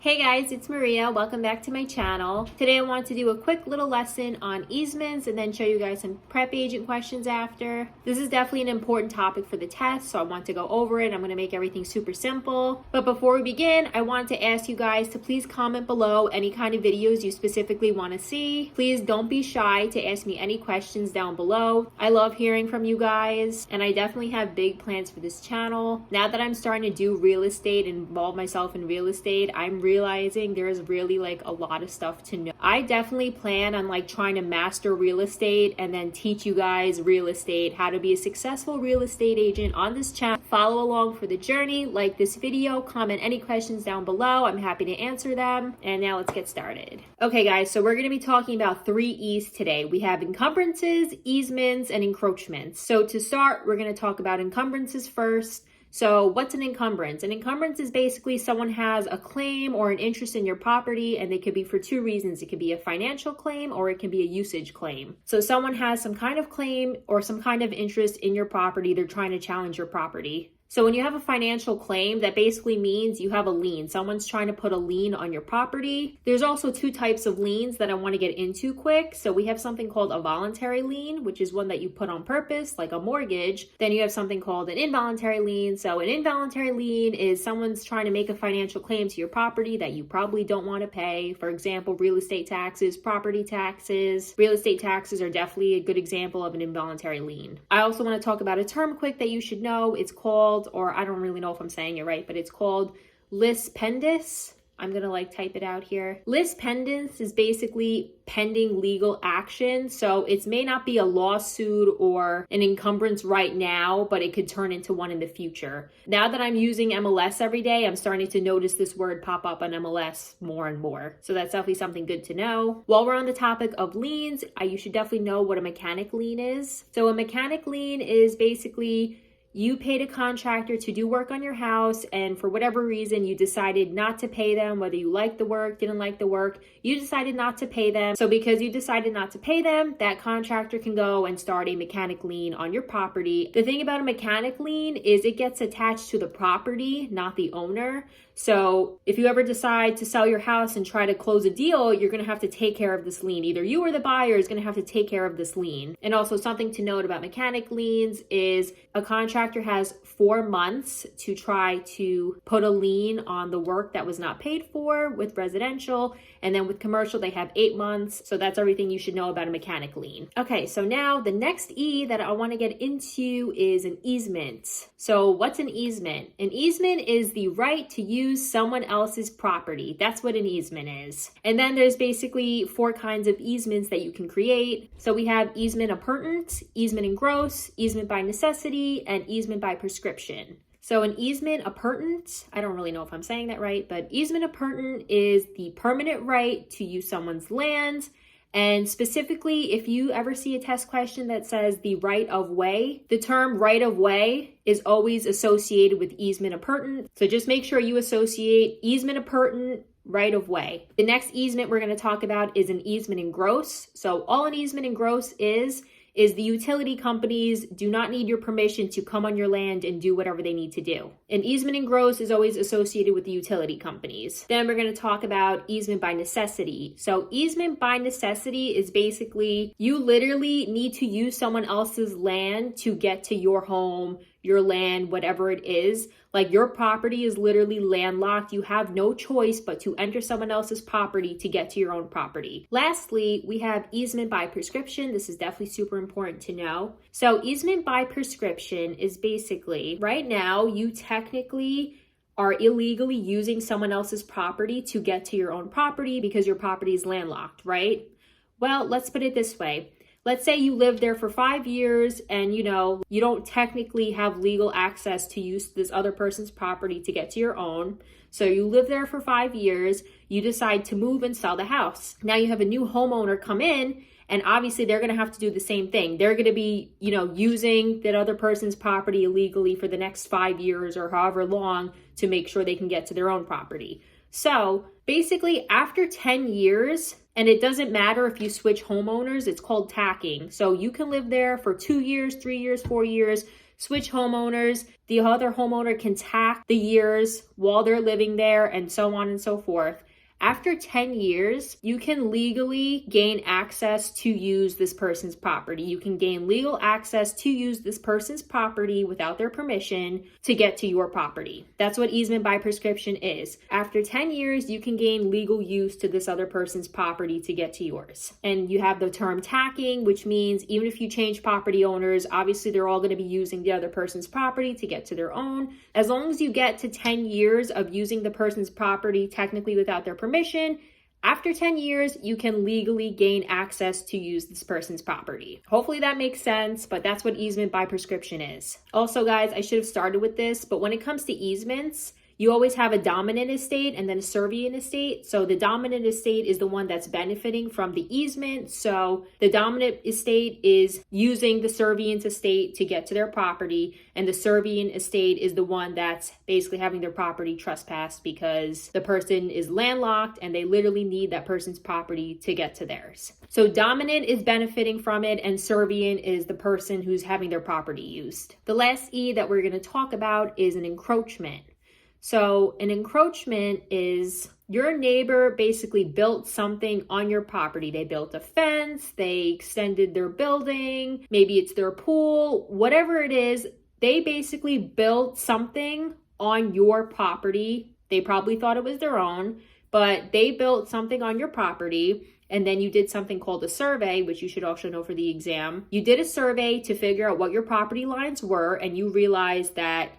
Hey guys, it's Maria. Welcome back to my channel. Today I want to do a quick little lesson on easements and then show you guys some prep agent questions after. This is definitely an important topic for the test, so I want to go over it. I'm going to make everything super simple. But before we begin, I want to ask you guys to please comment below any kind of videos you specifically want to see. Please don't be shy to ask me any questions down below. I love hearing from you guys, and I definitely have big plans for this channel. Now that I'm starting to do real estate and involve myself in real estate, I'm realizing there's really a lot of stuff to know. I definitely plan on trying to master real estate and then teach you guys real estate, how to be a successful real estate agent on this channel. Follow along for the journey, like this video, comment any questions down below. I'm happy to answer them. And now let's get started. Okay guys, so we're going to be talking about 3 E's today. We have encumbrances, easements, and encroachments. So to start, we're going to talk about encumbrances first. So what's an encumbrance? An encumbrance is basically someone has a claim or an interest in your property, and they could be for 2 reasons. It could be a financial claim or it can be a usage claim. So someone has some kind of claim or some kind of interest in your property. They're trying to challenge your property. So when you have a financial claim, that basically means you have a lien. Someone's trying to put a lien on your property. There's also 2 types of liens that I want to get into quick. So we have something called a voluntary lien, which is one that you put on purpose, like a mortgage. Then you have something called an involuntary lien. So an involuntary lien is someone's trying to make a financial claim to your property that you probably don't want to pay. For example, real estate taxes, property taxes. Real estate taxes are definitely a good example of an involuntary lien. I also want to talk about a term quick that you should know. It's called, or I don't really know if I'm saying it right, but it's called lis pendens. I'm gonna type it out here. Lis pendens is basically pending legal action. So it may not be a lawsuit or an encumbrance right now, but it could turn into one in the future. Now that I'm using MLS every day, I'm starting to notice this word pop up on MLS more and more. So that's definitely something good to know. While we're on the topic of liens, you should definitely know what a mechanic lien is. So a mechanic lien is basically you paid a contractor to do work on your house, and for whatever reason, you decided not to pay them, whether you liked the work, didn't like the work, you decided not to pay them. So because you decided not to pay them, that contractor can go and start a mechanic lien on your property. The thing about a mechanic lien is it gets attached to the property, not the owner. So if you ever decide to sell your house and try to close a deal, you're going to have to take care of this lien. Either you or the buyer is going to have to take care of this lien. And also something to note about mechanic liens is a contractor has 4 months to try to put a lien on the work that was not paid for with residential. And then with commercial, they have 8 months. So that's everything you should know about a mechanic lien. Okay, so now the next E that I want to get into is an easement. So what's an easement? An easement is the right to use someone else's property. That's what an easement is. And then there's basically 4 kinds of easements that you can create. So we have easement appurtenant, easement in gross, easement by necessity, and easement by prescription. So an easement appurtenant, I don't really know if I'm saying that right, but easement appurtenant is the permanent right to use someone's land. And specifically, if you ever see a test question that says the right of way, the term right of way is always associated with easement appurtenant. So just make sure you associate easement appurtenant, right of way. The next easement we're going to talk about is an easement in gross. So all an easement in gross is the utility companies do not need your permission to come on your land and do whatever they need to do. An easement in gross is always associated with the utility companies. Then we're going to talk about easement by necessity. So easement by necessity is basically you literally need to use someone else's land to get to your home, your land, whatever it is. Like your property is literally landlocked. You have no choice but to enter someone else's property to get to your own property. Lastly, we have easement by prescription. This is definitely super important to know. So easement by prescription is basically right now you technically are illegally using someone else's property to get to your own property because your property is landlocked, right? Well, let's put it this way. Let's say you live there for 5 years and you don't technically have legal access to use this other person's property to get to your own. So you live there for 5 years, you decide to move and sell the house. Now you have a new homeowner come in, and obviously they're going to have to do the same thing. They're going to be, using that other person's property illegally for the next 5 years or however long to make sure they can get to their own property. So basically after 10 years, and it doesn't matter if you switch homeowners, it's called tacking. So you can live there for 2 years, 3 years, 4 years. switch homeowners. The other homeowner can tack the years while they're living there, and so on and so forth. After 10 years, you can legally gain access to use this person's property. You can gain legal access to use this person's property without their permission to get to your property. That's what easement by prescription is. After 10 years, you can gain legal use to this other person's property to get to yours. And you have the term tacking, which means even if you change property owners, obviously they're all going to be using the other person's property to get to their own. As long as you get to 10 years of using the person's property technically without their permission, after 10 years, you can legally gain access to use this person's property. Hopefully that makes sense, but that's what easement by prescription is. Also, guys, I should have started with this, but when it comes to easements, you always have a dominant estate and then a servient estate. So the dominant estate is the one that's benefiting from the easement. So the dominant estate is using the servient estate to get to their property, and the servient estate is the one that's basically having their property trespassed because the person is landlocked and they literally need that person's property to get to theirs. So dominant is benefiting from it, and servient is the person who's having their property used. The last E that we're going to talk about is an encroachment. So an encroachment is your neighbor basically built something on your property. They built a fence, they extended their building, maybe it's their pool, whatever it is, they basically built something on your property. They probably thought it was their own, but they built something on your property. And then you did something called a survey, which you should also know for the exam. You did a survey to figure out what your property lines were, and you realized that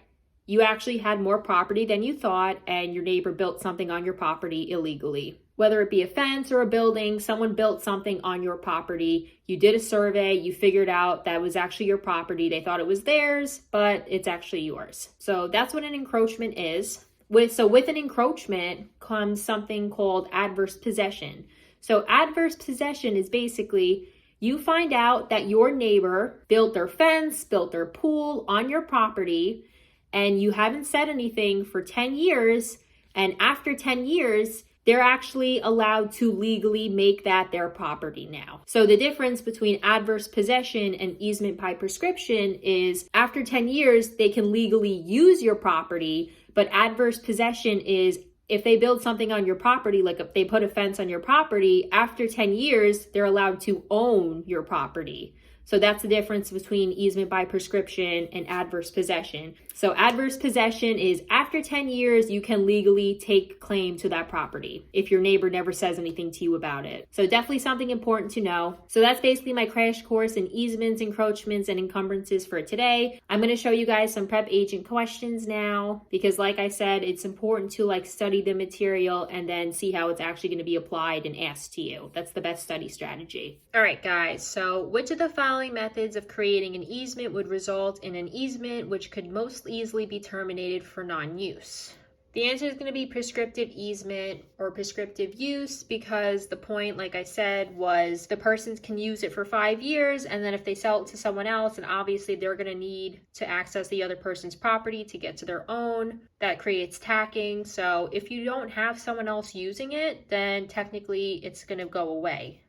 you actually had more property than you thought, and your neighbor built something on your property illegally. Whether it be a fence or a building, someone built something on your property. You did a survey, you figured out that was actually your property. They thought it was theirs, but it's actually yours. So that's what an encroachment is. With an encroachment comes something called adverse possession. So adverse possession is basically you find out that your neighbor built their fence, built their pool on your property, and you haven't said anything for 10 years, and after 10 years, they're actually allowed to legally make that their property now. So the difference between adverse possession and easement by prescription is after 10 years, they can legally use your property, but adverse possession is if they build something on your property, like if they put a fence on your property, after 10 years, they're allowed to own your property. So that's the difference between easement by prescription and adverse possession. So adverse possession is after 10 years, you can legally take claim to that property if your neighbor never says anything to you about it. So definitely something important to know. So that's basically my crash course in easements, encroachments, and encumbrances for today. I'm going to show you guys some prep agent questions now because like I said, it's important to study the material and then see how it's actually going to be applied and asked to you. That's the best study strategy. All right, guys. So which of the following methods of creating an easement would result in an easement which could most easily be terminated for non-use? The answer is going to be prescriptive easement or prescriptive use because the point, like I said, was the person can use it for 5 years, and then if they sell it to someone else, and obviously they're going to need to access the other person's property to get to their own. That creates tacking. So if you don't have someone else using it, then technically it's going to go away.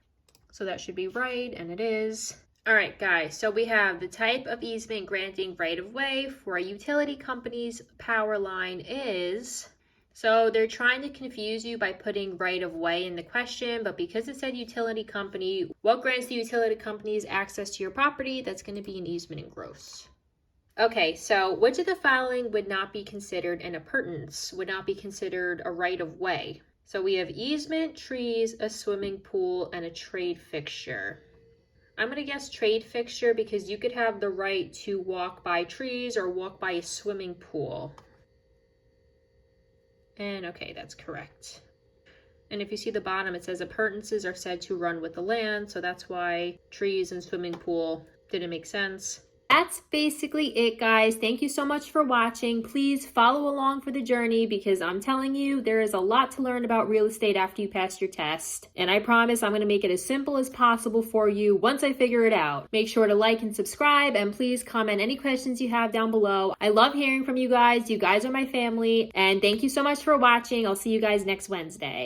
So that should be right, and it is. All right, guys, so we have the type of easement granting right-of-way for a utility company's power line is, so they're trying to confuse you by putting right-of-way in the question, but because it said utility company, what grants the utility company's access to your property? That's going to be an easement in gross. Okay, so which of the following would not be considered an appurtenance, would not be considered a right-of-way? So we have easement, trees, a swimming pool, and a trade fixture. I'm going to guess trade fixture because you could have the right to walk by trees or walk by a swimming pool. And okay, that's correct. And if you see the bottom, it says appurtenances are said to run with the land. So that's why trees and swimming pool didn't make sense. That's basically it, guys. Thank you so much for watching. Please follow along for the journey because I'm telling you, there is a lot to learn about real estate after you pass your test. And I promise I'm going to make it as simple as possible for you once I figure it out. Make sure to like and subscribe, and please comment any questions you have down below. I love hearing from you guys. You guys are my family. And thank you so much for watching. I'll see you guys next Wednesday.